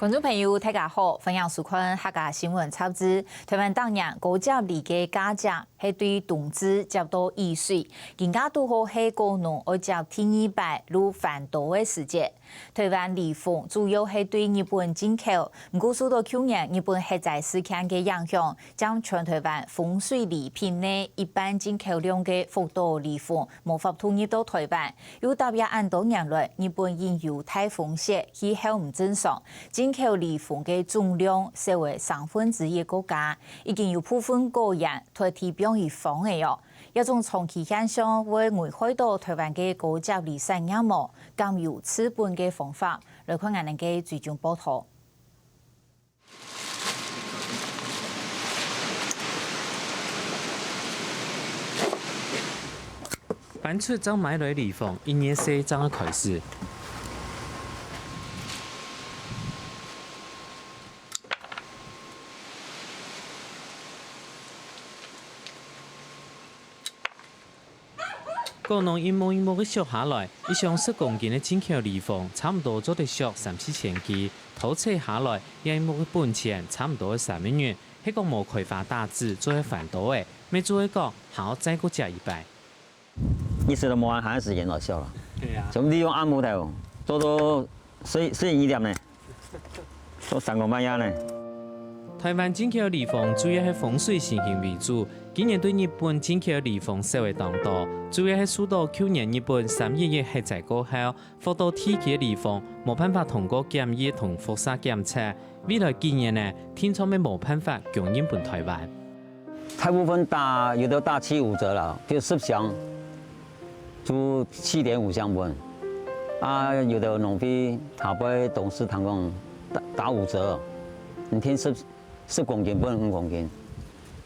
观众朋友，大家好，欢迎收看客家新闻插枝。台湾当年高接离嘅家长系对同志接到意水，更加拄好系高农而接第二摆入反倒嘅时节。台湾离婚主要系对日本进口，唔过受到去年日本核灾事件嘅影响，将全台湾风水礼品内一般进口量嘅幅度离婚无法统一到台湾。又特别按多年来，日本因有台风雪，气候唔正常，进口离婚嘅总量成为1/3嘅国家，已经有部分个人代替表以防嘅哟。一种长期现象会危害到台湾嘅高接离散业务，更有资本嘅方法。来看我哋嘅最终报道。搬出将买来离婚，一年4章嘅开始。高农一模一模嘅削下来，一箱10公斤嘅进口离婚，差唔多做得削3-4千支，偷车下来，一模嘅本钱差唔多3万元。迄个无开发大致做喺反倒嘅，没做一个还要再过加1百。一时都冇还时间落笑了。对啊。咁利用按摩头做到水一点呢，做3个半夜呢。台湾进口离婚主要係風水盛行為主，今年對日本進口離婚稍微當多，主要係受到去年日本3.11核災過後，福島地區離婚冇辦法通過檢疫同輻射檢測，未來幾年呢，天窗咪冇辦法供日本台灣。大部分有的打7-5折了，就10箱，就7.5箱本，啊，有的农夫下杯董事堂講打5折，你聽10公斤不能5公斤，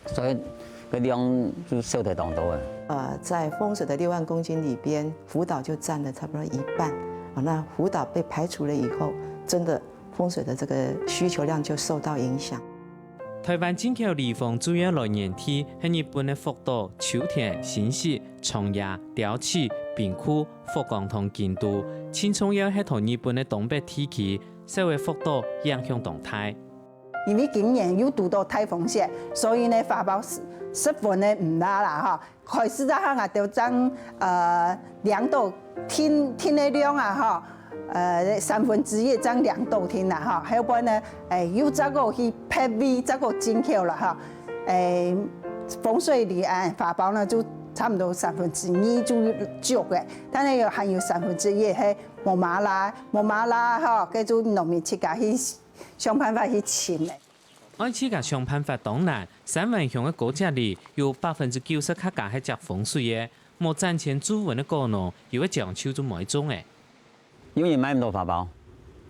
所以个量就少得当多了。在风水的6万公斤里边，福岛就占了差不多一半。那福岛被排除了以后，真的风水的这个需求量就受到影响。台湾进口離婚主要來源地係日本嘅福島、秋田、新潟、松野、雕市、兵庫、福岡同京都，青松也係同日本嘅東北地區，社會福島影響動態。因為今年又遇到颱風雪，所以呢發包10份呢唔拉啦哈，開始咗下就將2度天的量啊哈1/3將2度天啦哈，後邊呢又再個去配備再個進口啦哈，風水里發包呢就差唔多2/3就足嘅，但係又還有1/3係冇馬拉哈，跟住農民自家去想辦法去請嘅。按自家想辦法當然，3萬鄉嘅高價里有90%客家係食風水嘅，冇賺錢煮穩嘅高農，又會講求做每種嘅。因為買唔到法寶，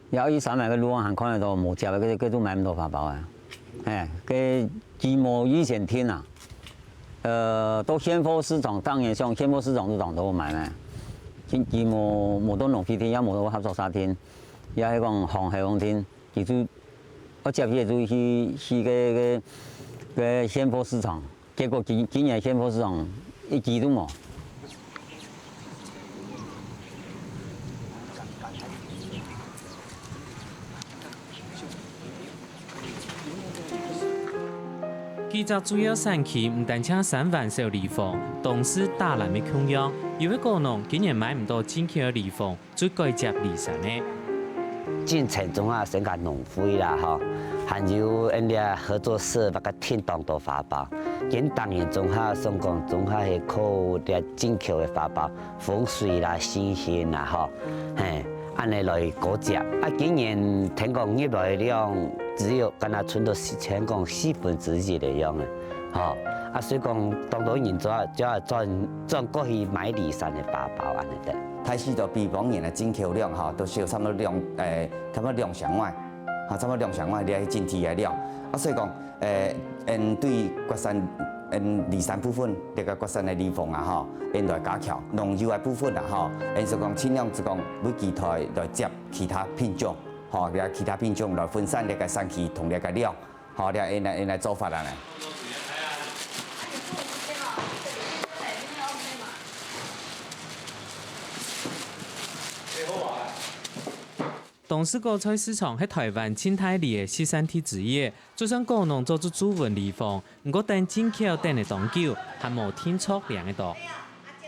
有3萬個路行看得到冇食嘅，佢都買唔到法寶啊！佢寂寞以前天啊，到現貨市場當然上現貨市場都當到我買咩，寂寞冇到農夫天，也冇到合作社天，也係講航海王天，其實。我接嘢就去個現貨市場，結果今年現貨市場一支都冇。其實主要產區唔單止3萬首離婚，同時大量嘅供應，有啲高農今年買唔到進口嘅離婚，最該接離散嘅。進城中啊，成個農會啦，吼，還有人哋合作社把個天當到法寶，今當年中下上講中下係靠啲進口嘅法寶，風水啦、新鮮啦，吼，按嚟來高價。啊，今年聽講入來量只有跟他存到聽講1/4嘅樣嘅，吼，啊，所以講當到人就要轉過去買離散嘅法寶安尼的。開始就比往年嘅進口量都少差唔多差唔多2箱外，差唔多2箱外，你係整體嘅量。啊，所以講對國產離散部分，呢個國產嘅離婚啊，來加強農業嘅部分啊，就講盡量就講每期台來接其他品種，其他品種來分散呢個產期同呢個量，來做法啦。东势果菜市場係台灣生態里嘅4產地之一，就算果農做出主運地方，不過等進口等得當久，還冇天出量得多。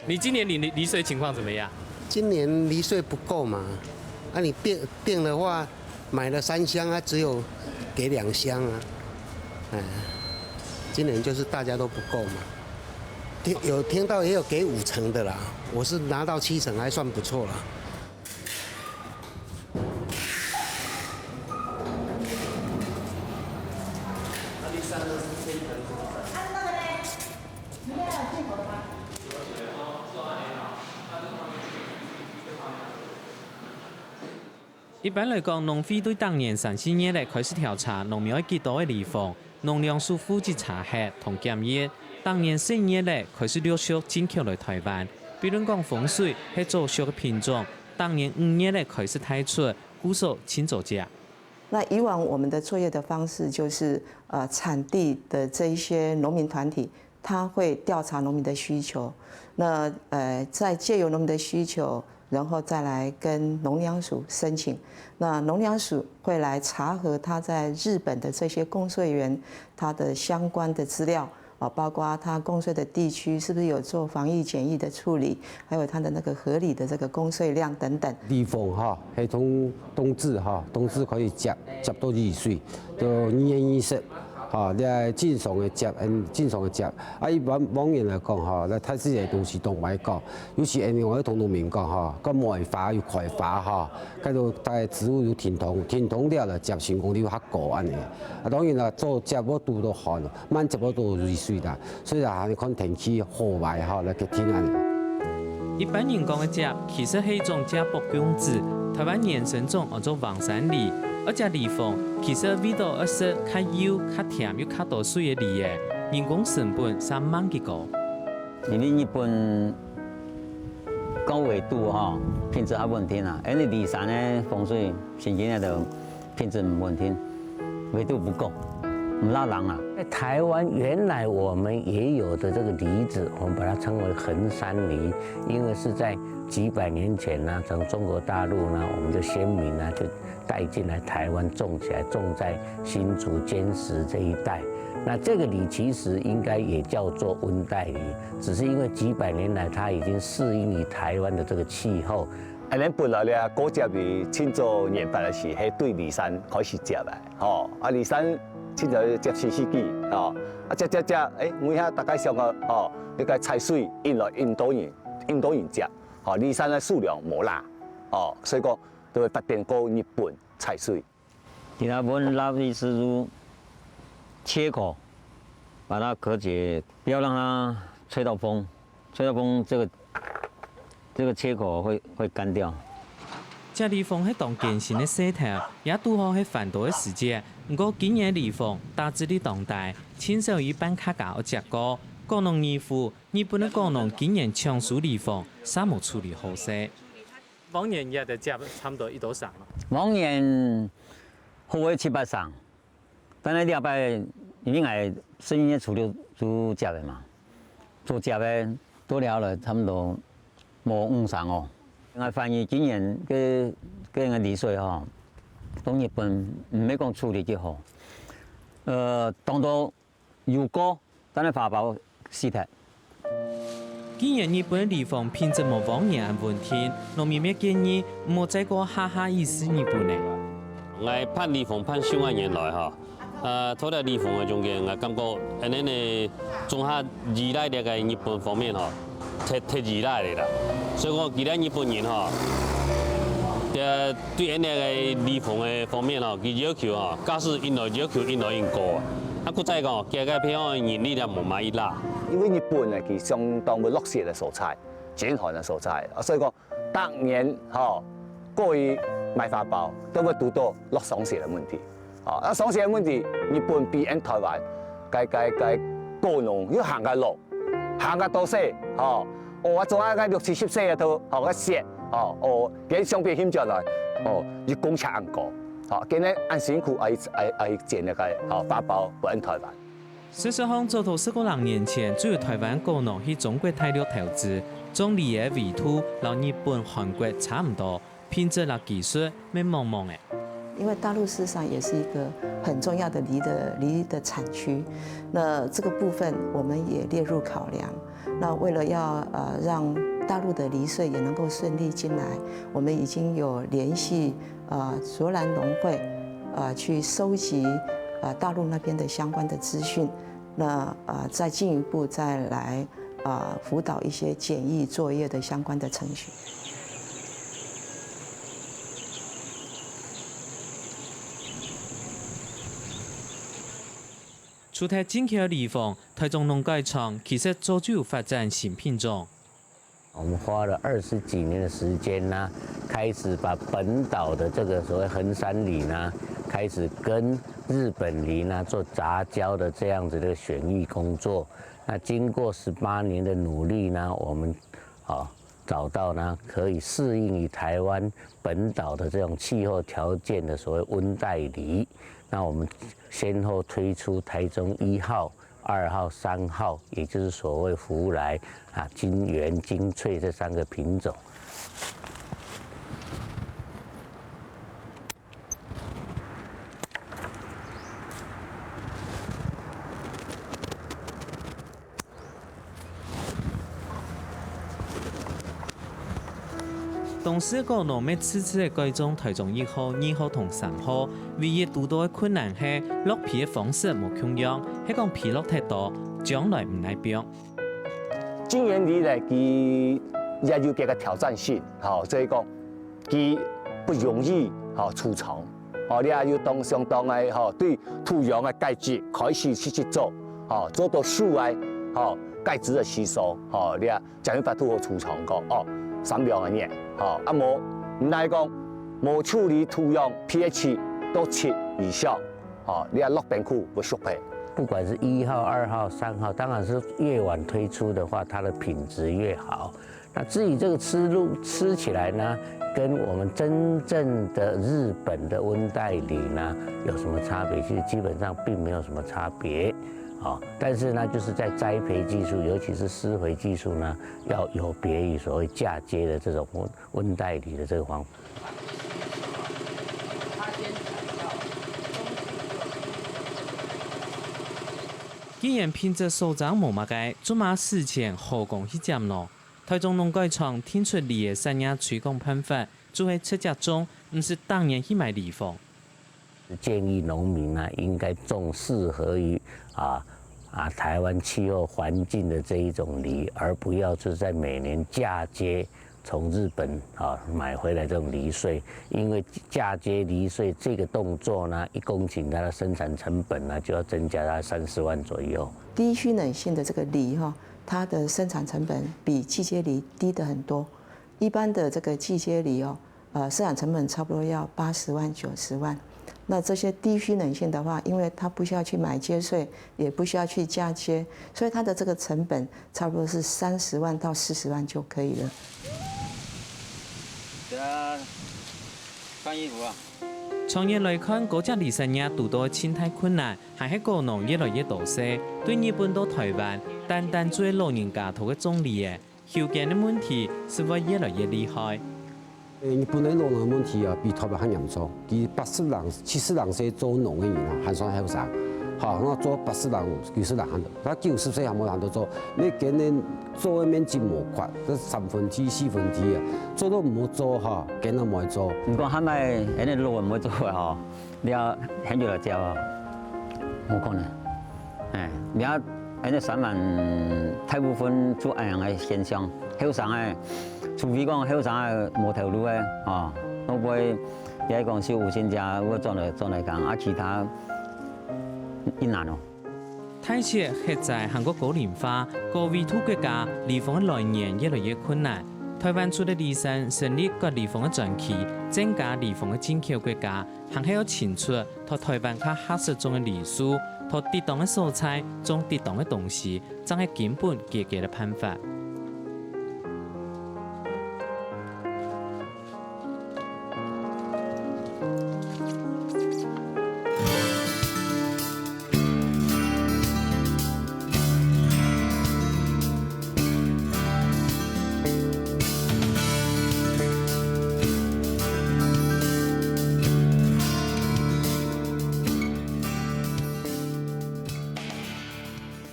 你今年離水情況怎麼樣？今年離水不夠嘛？啊，你訂的話，買了3箱啊，只有給2箱啊。今年就是大家都不夠嘛。有聽到也有給5成的啦，我是拿到7成，還算不錯啦。一般來講，農會對當年3、4月嚟開始調查農苗幾多嘅地方，農糧署負責查核同檢驗。當年4月嚟開始陸續進口來台灣，比如講風水係早熟嘅品種，當年5月嚟開始推出，古手請走價。那以往我們的作業的方式就是產地的這一些農民團體，他會調查農民的需求，那再借由農民的需求，然後再來跟農糧署申請，那農糧署會來查核他在日本的這些供稅員他的相關的資料。包括他供稅的地區是不是有做防疫檢疫的處理，還有他的那個合理的這個供稅量等等。地方係從冬至可以接到2歲，到2月20。你係正常嘅接，正常嘅接。啊，以往年嚟講，你睇啲嘢東西都唔係講，有時我同農民講，個賣花要開花，跟住大植物要填土了啦，接成功要黑過安尼。啊，當然啦，做接我度到旱，慢接我度2歲啦，所以啊，你看天氣好壞嚟嘅天安尼。一般人講嘅接，其實係一種接駁種子，台灣原生種叫做黃山梨。而隻梨鳳其實味道是較油、較甜又較多水嘅梨嘅，人工成本3萬幾高。因為日本高緯度品質還穩定啊，而你梨山呢風水前幾年的品質唔穩定，緯度不夠，唔拉人啊。在台灣原來我們也有的這個梨子，我們把它稱為橫山梨，因為是在幾百年前呢，從中國大陸呢，我們的先民呢就帶進來台灣種起來，種在新竹、尖石這一帶。那這個梨其實應該也叫做溫帶梨，只是因為幾百年來它已經適應於台灣的這個氣候。咱本來咧果接梨清早研發的是係對梨山開始接嘅，啊梨山清早接4世紀，接，我遐大概上個你個採水引來印度人接，梨山嘅數量冇啦，所以講都會發展過日本採水。第二本拉力是如切口，把它隔絕，不要讓它吹到風，這個切口會乾掉。這梨鳳係當健身的勢頭，也拄好係繁多的時節。不過今年梨鳳大致的當代，青少一般客家而食過。果農義父，日本的果農今年搶收梨鳳，啥冇處理好勢。往年也得接差唔多1多箱咯。往年好嘅7、8箱，但係禮拜應該4月初6就接嘅嘛，做接嘅多了差唔多冇5箱哦。我發現今年嘅個梨水從日本唔係講處理幾好，當到又高，但係發包死脫。今年日本的梨鳳品質冇往年咁穩定，農民咩建議唔好再過下意思日本嘅。我判梨鳳判上萬年來拖到梨鳳嘅中間，我感覺安尼呢，仲下依賴呢個日本方面太依賴嚟啦，所以我記得日本人對呢個梨鳳嘅方面佢要求假使原來要求原來應高啊，佢再講價格偏向人力就冇買依啦。因為日本呢，佢相當會落雪嘅蔬菜，乾旱嘅蔬菜，所以講當年過於賣花包都會遇到落霜雪嘅問題。霜雪嘅問題，日本比台灣果農要行個路，行個多些，我做下個60、70歲嘅都個雪，佢相比起來，要公車硬過，佢呢按辛苦愛建那個花包不按台灣。事實上，早到10年前，主要台灣果農去中國大陸投資，種梨嘅緯度，同日本、韓國差唔多。品质啦技术要茫茫的。因为大陆事实上也是一个很重要的梨的产区，那这个部分我们也列入考量。那为了要让大陆的梨税也能够顺利进来，我们已经有联系卓兰农会去收集大陆那边的相关的资讯，那再进一步再来辅导一些检疫作业的相关的程序。除台进口梨凤，台中农改场其实早就有发展新品种。我们花了20几年的时间呢，开始把本岛的这个所谓衡山梨呢，开始跟日本梨呢做杂交的这样子的选育工作。那经过18年的努力呢，我们找到呢可以适应于台湾本岛的这种气候条件的所谓温带梨。那我们先后推出台中1号、2号、3号，也就是所谓福来、金源、金翠这3个品种。同时，个农要次次的改种台中1号、2号同3号，唯一遇到的困难是落皮的方式无共样，迄讲皮落太多，将来唔耐变。今年梨呢，佢也有几个挑战性，所以讲佢不容易储藏，你也要相当的对土壤的钙质开始去做，做到树的钙质的吸收，你也才有法度好储藏个3秒的年，唔来讲无处理土壤 pH 到7以下，你也落边区不熟皮。不管是1号、2号、3号，当然是越晚推出的话，它的品质越好。那至于这个吃起来呢，跟我们真正的日本的温带梨呢有什么差别？其实基本上并没有什么差别。但是呢，就是在栽培技术，尤其是施肥技术呢，要有别于所谓嫁接的这种温带梨的这个方法。既然品质所长无乜嘅，做马事前何讲去占咯？台中农改场听出梨嘅产业推广办法，就喺出价中，唔是当年去买梨凤。建议农民呢，应该种适合于台湾气候环境的这一种梨，而不要就是在每年嫁接从日本买回来这种梨穗，因为嫁接梨穗这个动作呢，1公顷它的生产成本呢就要增加到30万左右。低虚冷性的这个梨它的生产成本比季节梨低得很多。一般的这个季节梨生产成本差不多要80万、90万。那这些低虚冷性的话，因为它不需要去买接穗，也不需要去嫁接，所以它的这个成本差不多是30万到40万就可以了。换衣服啊！长远来看，各只梨产业遇到的生态困难，还係個農越來越多些。對日本到台灣，單做老人家頭嘅種梨嘅，後見嘅問題是會越來越厲害。日本的農業問題比台灣還嚴重。佢80人、70人歲做農嘅人還算後生，那做80人、90人行到，他90歲還冇人到做。你今年做嘅面積無闊，這3分之4分之啊，做都唔好做今年冇做。如果係咪人哋路唔好做嘅你要很久嚟教冇可能。你要人哋3萬大部分做一樣嘅現象，後生嘅。除非講後生嘅冇條路嘅，我會也係講小無薪假，我做嚟講，其他一難咯。太切係在韓國高齡化、高緯度國家，梨鳳嘅來源越來越困難。台灣除了梨山成立割梨鳳嘅專區，增加梨鳳嘅進口國家，還係要清楚同台灣較合適種嘅梨樹，同適當嘅蔬菜種適當嘅東西，真係根本解決嘅辦法。